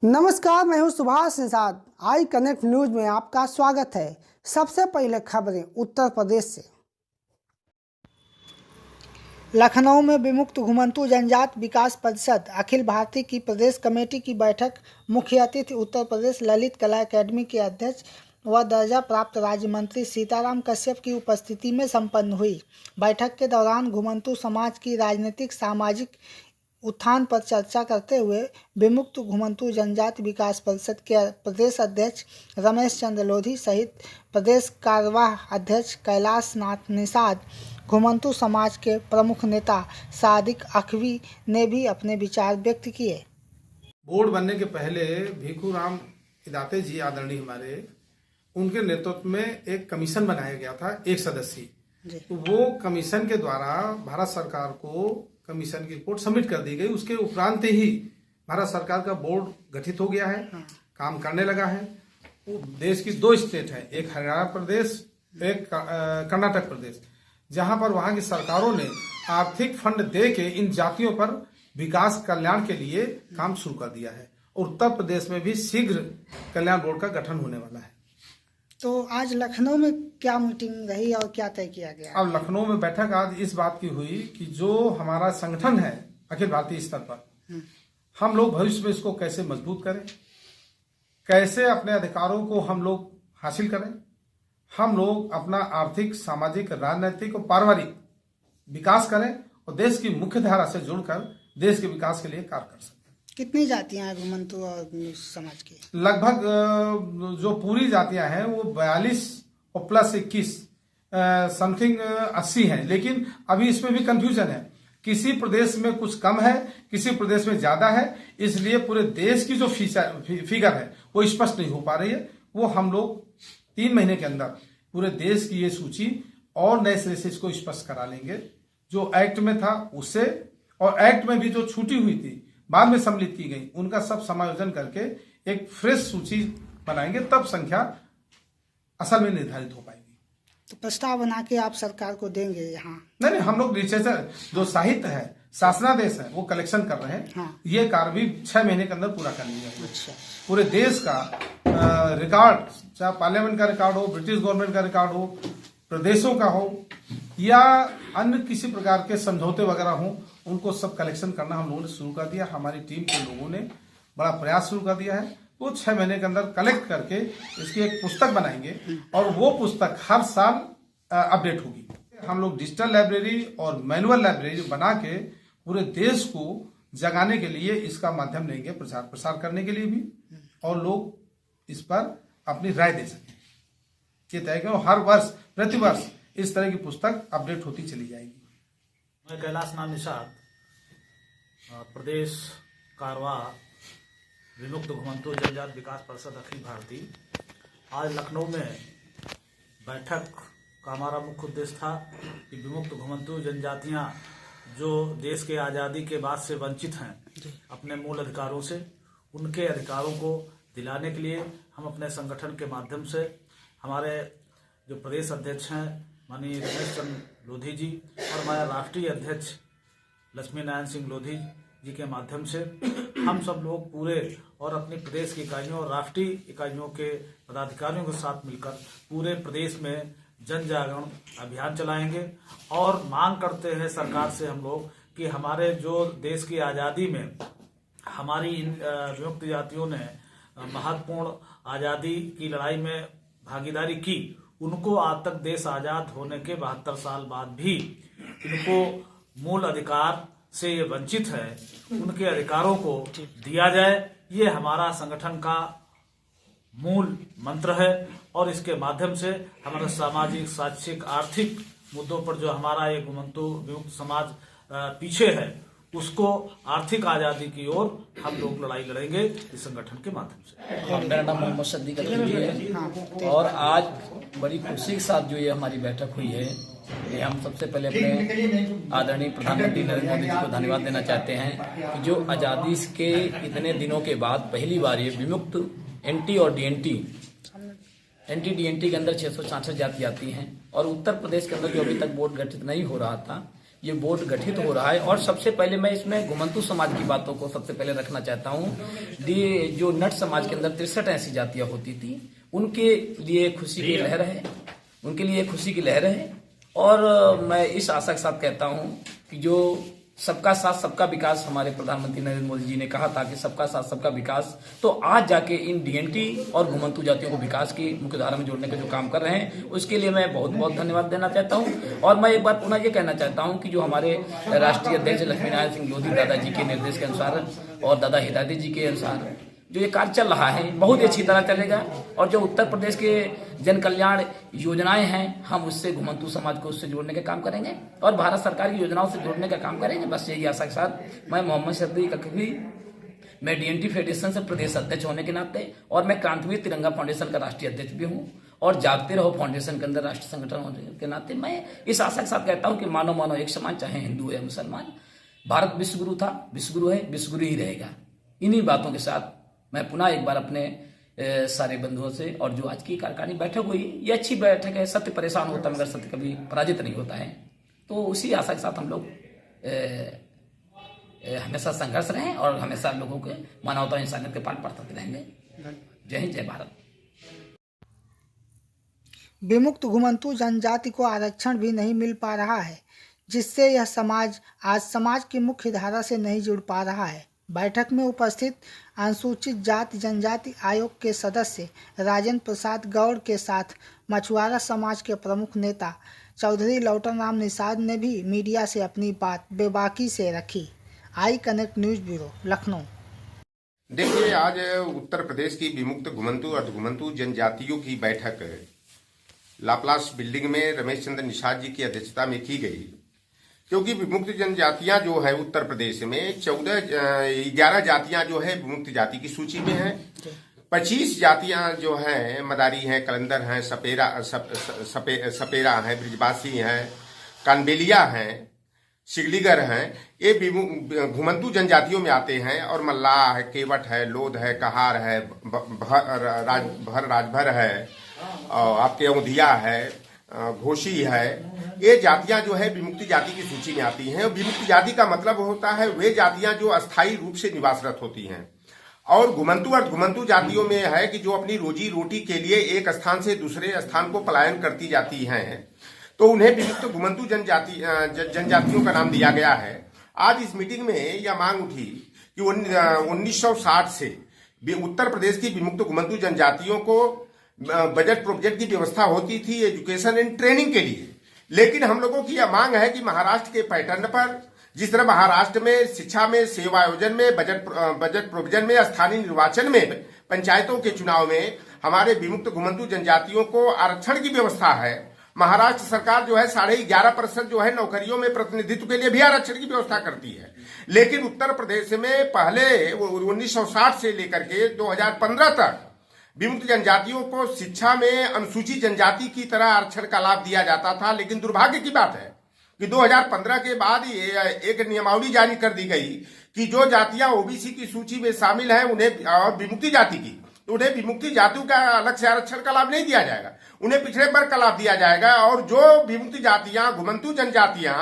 नमस्कार, मैं हूं Subhash Nishad. I connect news में आपका स्वागत है। सबसे पहले खबरें उत्तर प्रदेश से। लखनऊ में विमुक्त घुमंतू जनजाति विकास परिषद अखिल भारतीय की प्रदेश कमेटी की बैठक मुख्य अतिथि उत्तर प्रदेश ललित कला एकेडमी के अध्यक्ष व दर्जा प्राप्त राज्य मंत्री सीताराम कश्यप की उपस्थिति में संपन्न हुई। बैठक के दौरान घुमंतू समाज की राजनीतिक सामाजिक उत्थान पर चर्चा करते हुए विमुक्त घुमंतू जनजाति विकास परिषद के प्रदेश अध्यक्ष रमेश चंद्र लोधी सहित प्रदेश कार्यवाह अध्यक्ष कैलाश नाथ निषाद, घुमंतू समाज के प्रमुख नेता सादिक अखवी ने भी अपने विचार व्यक्त किए। बोर्ड बनने के पहले भीखूराम इदाते जी आदरणीय हमारे, उनके नेतृत्व में एक कमीशन बनाया गया था, एक सदस्यीय। तो वो कमीशन के द्वारा भारत सरकार को कमीशन की रिपोर्ट सबमिट कर दी गई। उसके उपरांत ही भारत सरकार का बोर्ड गठित हो गया है, काम करने लगा है। वो देश की दो स्टेट है, एक हरियाणा प्रदेश, एक कर्नाटक प्रदेश, जहां पर वहां की सरकारों ने आर्थिक फंड दे के इन जातियों पर विकास कल्याण के लिए काम शुरू कर दिया है। और उत्तर प्रदेश में भी शीघ्र कल्याण बोर्ड का गठन होने वाला है। तो आज लखनऊ में क्या मीटिंग रही और क्या तय किया गया? अब लखनऊ में बैठक आज इस बात की हुई कि जो हमारा संगठन है अखिल भारतीय स्तर पर, हम लोग भविष्य में इसको कैसे मजबूत करें, कैसे अपने अधिकारों को हम लोग हासिल करें, हम लोग अपना आर्थिक, सामाजिक, राजनीतिक और पारिवारिक विकास करें और देश की मुख्य धारा से जुड़कर देश के विकास के लिए कार्य कर सकते हैं। कितनी जातियां हैं घुमंतू और समाज की? लगभग जो पूरी जातियां हैं वो 42 और प्लस 21 समथिंग 80 हैं। लेकिन अभी इसमें भी कंफ्यूजन है, किसी प्रदेश में कुछ कम है, किसी प्रदेश में ज्यादा है, इसलिए पूरे देश की जो फिगर है वो स्पष्ट नहीं हो पा रही है। वो हम लोग 3 महीने के अंदर पूरे देश की ये सूची और नए सिरे से इसको स्पष्ट करा लेंगे, जो एक्ट में था उससे, और एक्ट में भी जो छूटी हुई थी बाद में सम्मिलित की गई, उनका सब समायोजन करके एक फ्रेश सूची बनाएंगे, तब संख्या असल में निर्धारित हो पाएगी। तो प्रस्ताव बना के आप सरकार को देंगे? यहाँ नहीं, हम लोग लिटरेचर जो साहित्य है, शासनादेश है, वो कलेक्शन कर रहे हैं। हाँ। ये कार्य भी 6 महीने के अंदर पूरा कर लिया जाएगा। अच्छा। पूरे देश का रिकॉर्ड, चाहे पार्लियामेंट का रिकॉर्ड हो, ब्रिटिश गवर्नमेंट का रिकॉर्ड हो, प्रदेशों का हो, या अन्य किसी प्रकार के समझौते वगैरह हो, उनको सब कलेक्शन करना हम लोगों ने शुरू कर दिया। हमारी टीम के लोगों ने बड़ा प्रयास शुरू कर दिया है। वो 6 महीने के अंदर कलेक्ट करके इसकी एक पुस्तक बनाएंगे और वो पुस्तक हर साल अपडेट होगी। हम लोग डिजिटल लाइब्रेरी और मैनुअल लाइब्रेरी बना के पूरे देश को जगाने के लिए इसका माध्यम लेंगे, प्रचार प्रसार करने के लिए भी, और लोग इस पर अपनी राय दे सकें। ये तय कि हर वर्ष, प्रतिवर्ष इस तरह की पुस्तक अपडेट होती चली जाएगी। मैं कैलाश नाथ निषाद, प्रदेश कार्यवाह विमुक्त घुमंतू जनजाति विकास परिषद अखिल भारतीय। आज लखनऊ में बैठक का हमारा मुख्य उद्देश्य था कि विमुक्त घुमंतू जनजातियां जो देश के आज़ादी के बाद से वंचित हैं अपने मूल अधिकारों से, उनके अधिकारों को दिलाने के लिए हम अपने संगठन के माध्यम से, हमारे जो प्रदेश अध्यक्ष हैं माननीय रमेश चंद्र लोधी जी और हमारे राष्ट्रीय अध्यक्ष लक्ष्मी नारायण सिंह लोधी जी के माध्यम से हम सब लोग पूरे और अपनी प्रदेश की इकाइयों और राष्ट्रीय इकाइयों के पदाधिकारियों के साथ मिलकर पूरे प्रदेश में जन जागरण अभियान चलाएंगे और मांग करते हैं सरकार से हम लोग कि हमारे जो देश की आज़ादी में हमारी इन विमुक्त जातियों ने महत्वपूर्ण आज़ादी की लड़ाई में भागीदारी की, उनको आज तक देश आजाद होने के 72 साल बाद भी इनको मूल अधिकार से ये वंचित है, उनके अधिकारों को दिया जाए। ये हमारा संगठन का मूल मंत्र है और इसके माध्यम से हमारा सामाजिक, शैक्षिक, आर्थिक मुद्दों पर जो हमारा ये घुमंतू विमुक्त समाज पीछे है, उसको आर्थिक आज़ादी की ओर हम लोग लड़ाई लड़ेंगे इस संगठन के माध्यम से। मेरा नाम मोहम्मद सद्दीक अली है और आज बड़ी खुशी के साथ जो ये हमारी बैठक हुई है, ये हम सबसे पहले अपने आदरणीय प्रधानमंत्री नरेंद्र मोदी जी को धन्यवाद देना चाहते हैं कि जो आज़ादी के इतने दिनों के बाद पहली बार ये विमुक्त एनटी और डीएनटी, एनटी-डीएनटी के अंदर 666 जाति आती हैं और उत्तर प्रदेश के अंदर जो अभी तक बोर्ड गठित नहीं हो रहा था, ये बोर्ड गठित हो रहा है। और सबसे पहले मैं इसमें घुमंतू समाज की बातों को सबसे पहले रखना चाहता हूँ। जो नट समाज के अंदर 63 ऐसी जातियां होती थी, उनके लिए खुशी की लहर है, उनके लिए खुशी की लहर है। और मैं इस आशा के साथ कहता हूँ कि जो सबका साथ सबका विकास हमारे प्रधानमंत्री नरेंद्र मोदी जी ने कहा था कि सबका साथ सबका विकास, तो आज जाके इन डीएनटी और घुमंतू जातियों को विकास की मुख्य धारा में जोड़ने का जो काम कर रहे हैं, उसके लिए मैं बहुत बहुत धन्यवाद देना चाहता हूं। और मैं एक बार पुनः ये कहना चाहता हूं कि जो हमारे राष्ट्रीय अध्यक्ष लक्ष्मीनारायण सिंह लोधी दादाजी के निर्देश के अनुसार और दादा हिदायती जी के अनुसार जो ये कार्य चल रहा है बहुत ही अच्छी तरह चलेगा। और जो उत्तर प्रदेश के जन कल्याण योजनाएं हैं, हम उससे घुमंतू समाज को उससे जोड़ने का काम करेंगे और भारत सरकार की योजनाओं से जोड़ने का काम करेंगे। बस यही आशा के साथ मैं मोहम्मद शफी ककवी, मैं डीएनटी फेडरेशन से प्रदेश अध्यक्ष होने के नाते और मैं क्रांतिवीर तिरंगा फाउंडेशन का राष्ट्रीय अध्यक्ष भी हूँ और जागते रहो फाउंडेशन के अंदर राष्ट्रीय संगठन होने के नाते मैं इस आशा के साथ कहता हूँ कि मानो मानो एक समान, चाहे हिंदू या मुसलमान। भारत विश्वगुरु था, विश्वगुरु है, विश्वगुरु ही रहेगा। इन्हीं बातों के साथ मैं पुनः एक बार अपने सारे बंधुओं से, और जो आज की कार्यकारिणी बैठक हुई, ये अच्छी बैठक है। सत्य परेशान होता है मगर सत्य कभी पराजित नहीं होता है। तो उसी आशा के साथ हम लोग हमेशा संघर्ष रहें और हमेशा लोगों के मानवता इंसानियत के पाठ पढ़ते रहेंगे। जय हिंद, जय भारत। विमुक्त घुमंतू जनजाति को आरक्षण भी नहीं मिल पा रहा है, जिससे यह समाज आज समाज की मुख्य धारा से नहीं जुड़ पा रहा है। बैठक में उपस्थित अनुसूचित जाति जनजाति आयोग के सदस्य राजेंद्र प्रसाद गौड़ के साथ मछुआरा समाज के प्रमुख नेता चौधरी लौटन राम निषाद ने भी मीडिया से अपनी बात बेबाकी से रखी। I connect news bureau, Lucknow. देखिए, आज उत्तर प्रदेश की विमुक्त घुमंतू और घुमंतू जनजातियों की बैठक लाप्लास बिल्डिंग में रमेश चंद्र निषाद जी की अध्यक्षता में की गई। क्योंकि विमुक्त जनजातियां जो है उत्तर प्रदेश में 11 जातियां जो है विमुक्त जाति की सूची में हैं। 25 जातियां जो हैं मदारी हैं, कलंदर हैं, सपेरा हैं, ब्रिजवासी हैं, कानबेलिया हैं, शिगलीगर हैं। ये घुमंतू जनजातियों में आते हैं। और मल्लाह है, केवट है, लोध है, कहार है, राजभर है, और आपके औंधिया है, घोषी है। ये जातियां जो है विमुक्ति जाति की सूची में आती हैं। विमुक्ति जाति का मतलब होता है वे जातियां जो अस्थायी रूप से निवासरत होती हैं। और घुमंतू जातियों में है कि जो अपनी रोजी रोटी के लिए एक स्थान से दूसरे स्थान को पलायन करती जाती हैं, तो उन्हें विमुक्त घुमंतू जनजातियों का नाम दिया गया है। आज इस मीटिंग में यह मांग उठी कि 1960 से उत्तर प्रदेश की विमुक्त घुमंतू जनजातियों को बजट प्रोजेक्ट की व्यवस्था होती थी एजुकेशन एंड ट्रेनिंग के लिए। लेकिन हम लोगों की यह मांग है कि महाराष्ट्र के पैटर्न पर, जिस तरह महाराष्ट्र में शिक्षा में, सेवा आयोजन में, बजट प्रोविजन में, स्थानीय निर्वाचन में, पंचायतों के चुनाव में हमारे विमुक्त घुमंतू जनजातियों को आरक्षण की व्यवस्था है। महाराष्ट्र सरकार जो है 11.5% जो है नौकरियों में प्रतिनिधित्व के लिए भी आरक्षण की व्यवस्था करती है। लेकिन उत्तर प्रदेश में पहले 1960 से लेकर के 2015 तक विमुक्त जनजातियों को शिक्षा में अनुसूचित जनजाति की तरह आरक्षण का लाभ दिया जाता था। लेकिन दुर्भाग्य की बात है कि 2015 के बाद एक नियमावली जारी कर दी गई कि जो जातियां ओबीसी की सूची में शामिल हैं उन्हें, और विमुक्ति जाति की, तो उन्हें विमुक्ति जातियों का अलग से आरक्षण का लाभ नहीं दिया जाएगा, उन्हें पिछड़े वर्ग का लाभ दिया जाएगा। और जो विमुक्ति जातियां, घुमंतू जनजातियां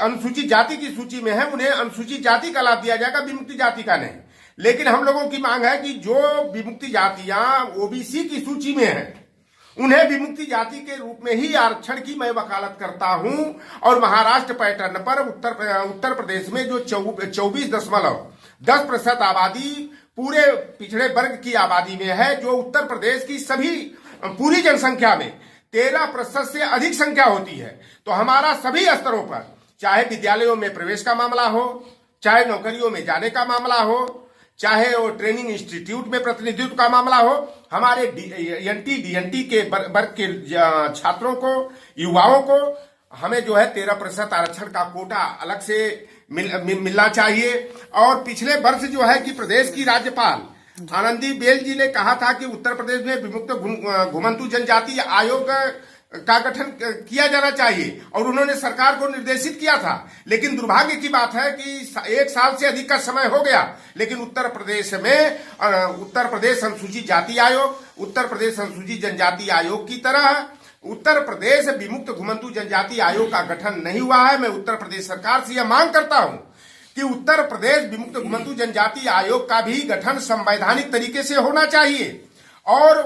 अनुसूचित जाति की सूची में है, उन्हें अनुसूचित जाति का लाभ दिया जाएगा, विमुक्ति जाति का नहीं। लेकिन हम लोगों की मांग है कि जो विमुक्ति जातियां ओबीसी की सूची में हैं, उन्हें विमुक्ति जाति के रूप में ही आरक्षण की मैं वकालत करता हूं। और महाराष्ट्र पैटर्न पर उत्तर प्रदेश में जो 24.10% आबादी पूरे पिछड़े वर्ग की आबादी में है, जो उत्तर प्रदेश की सभी पूरी जनसंख्या में 13% से अधिक संख्या होती है। तो हमारा सभी स्तरों पर, चाहे विद्यालयों में प्रवेश का मामला हो, चाहे नौकरियों में जाने का मामला हो, चाहे वो ट्रेनिंग इंस्टीट्यूट में प्रतिनिधित्व का मामला हो, हमारे डीएनटी के वर्ग के छात्रों को, युवाओं को हमें जो है 13% आरक्षण का कोटा अलग से मिलना चाहिए। और पिछले वर्ष जो है कि प्रदेश की राज्यपाल आनंदीबेन जी ने कहा था कि उत्तर प्रदेश में विमुक्त घुमंतू जनजाति आयोग का गठन किया जाना चाहिए, और उन्होंने सरकार को निर्देशित किया था। लेकिन दुर्भाग्य की बात है कि 1 साल से अधिक का समय हो गया, लेकिन उत्तर प्रदेश में उत्तर प्रदेश अनुसूचित जाति आयोग, उत्तर प्रदेश अनुसूचित जनजाति आयोग की तरह उत्तर प्रदेश विमुक्त घुमंतु जनजाति आयोग का गठन नहीं हुआ है। मैं उत्तर प्रदेश सरकार से यह मांग करता हूं कि उत्तर प्रदेश विमुक्त घुमंतु जनजाति आयोग का भी गठन संवैधानिक तरीके से होना चाहिए और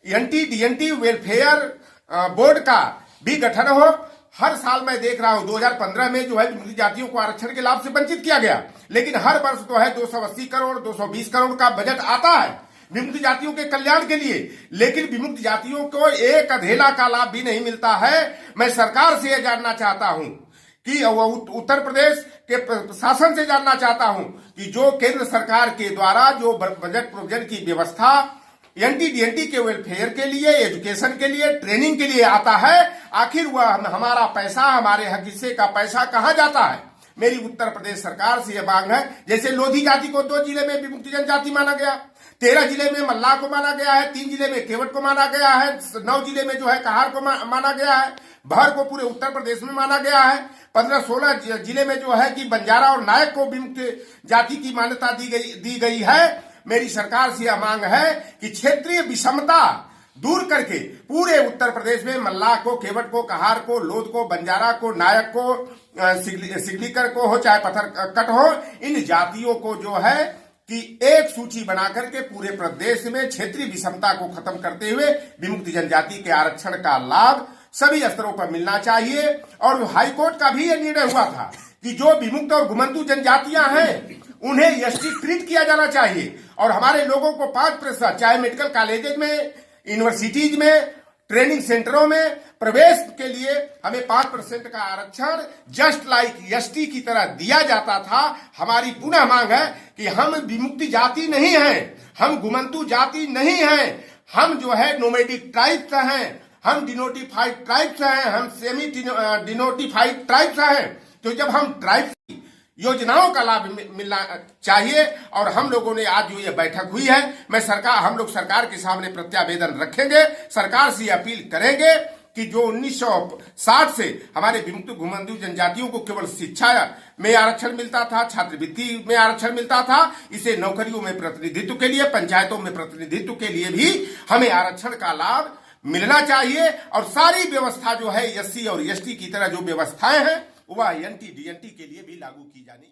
एनटी-डीएनटी वेलफेयर बोर्ड का भी गठन हो। हर साल मैं देख रहा हूं 2015 में जो है विमुक्त जातियों को आरक्षण के लाभ से वंचित किया गया, लेकिन हर वर्ष तो है 280 करोड़ 220 करोड़ का बजट आता है विमुक्त जातियों के कल्याण के लिए, लेकिन विमुक्त जातियों को एक अधेला का लाभ भी नहीं मिलता है। मैं सरकार से यह जानना चाहता हूं कि उत्तर प्रदेश के प्रशासन से जानना चाहता हूं कि जो केंद्र सरकार के द्वारा जो बजट प्रोविजन की व्यवस्था एनटी-डीएनटी के वेलफेयर के लिए, एजुकेशन के लिए, ट्रेनिंग के लिए आता है, आखिर वह हमारा पैसा, हमारे हक हिस्से का पैसा कहां जाता है। मेरी उत्तर प्रदेश सरकार से यह मांग है, जैसे लोधी जाति को 2 जिले में विमुक्त जनजाति माना गया, 13 जिले में मल्लाह को माना गया है, 3 जिले में केवट को माना गया है, 9 जिले में जो है कहार को माना गया है, भर को पूरे उत्तर प्रदेश में माना गया है, 15-16 जिले में जो है कि बंजारा और नायक को विमुक्त जाति की मान्यता दी गई है। मेरी सरकार से यह मांग है कि क्षेत्रीय विषमता दूर करके पूरे उत्तर प्रदेश में मल्लाह को, केवट को, कहार को, लोध को, बंजारा को, नायक को, सिगलीकर को हो चाहे पत्थर कट हो, इन जातियों को जो है कि एक सूची बना करके पूरे प्रदेश में क्षेत्रीय विषमता को खत्म करते हुए विमुक्त जनजाति के आरक्षण का लाभ सभी स्तरों पर मिलना चाहिए। और हाईकोर्ट का भी यह निर्णय हुआ था कि जो विमुक्त और घुमंतु जनजातियां हैं उन्हें एसटी ट्रीट किया जाना चाहिए और हमारे लोगों को 5% चाहे मेडिकल कॉलेजेज में, यूनिवर्सिटीज में, ट्रेनिंग सेंटरों में प्रवेश के लिए हमें 5% का आरक्षण जस्ट लाइक एसटी की तरह दिया जाता था। हमारी पुनः मांग है कि हम विमुक्ति जाति नहीं हैं, हम घुमंतु जाति नहीं हैं, हम जो है नोमैडिक ट्राइब्स हैं, हम डिनोटिफाइड ट्राइब्स हैं, हम सेमी डिनोटिफाइड ट्राइब्स हैं। तो जब हम ट्राइब्स की योजनाओं का लाभ मिलना चाहिए और हम लोगों ने आज जो ये बैठक हुई है, हम लोग सरकार के सामने प्रत्यावेदन रखेंगे, सरकार से अपील करेंगे कि जो 1960 से हमारे विमुक्त घुमंतु जनजातियों को केवल शिक्षा में आरक्षण मिलता था, छात्रवृत्ति में आरक्षण मिलता था, इसे नौकरियों में प्रतिनिधित्व के लिए, पंचायतों में प्रतिनिधित्व के लिए भी हमें आरक्षण का लाभ मिलना चाहिए और सारी व्यवस्था जो है एससी और एसटी की तरह जो व्यवस्थाएं हैं वह एनटी-डीएनटी के लिए भी लागू की जानी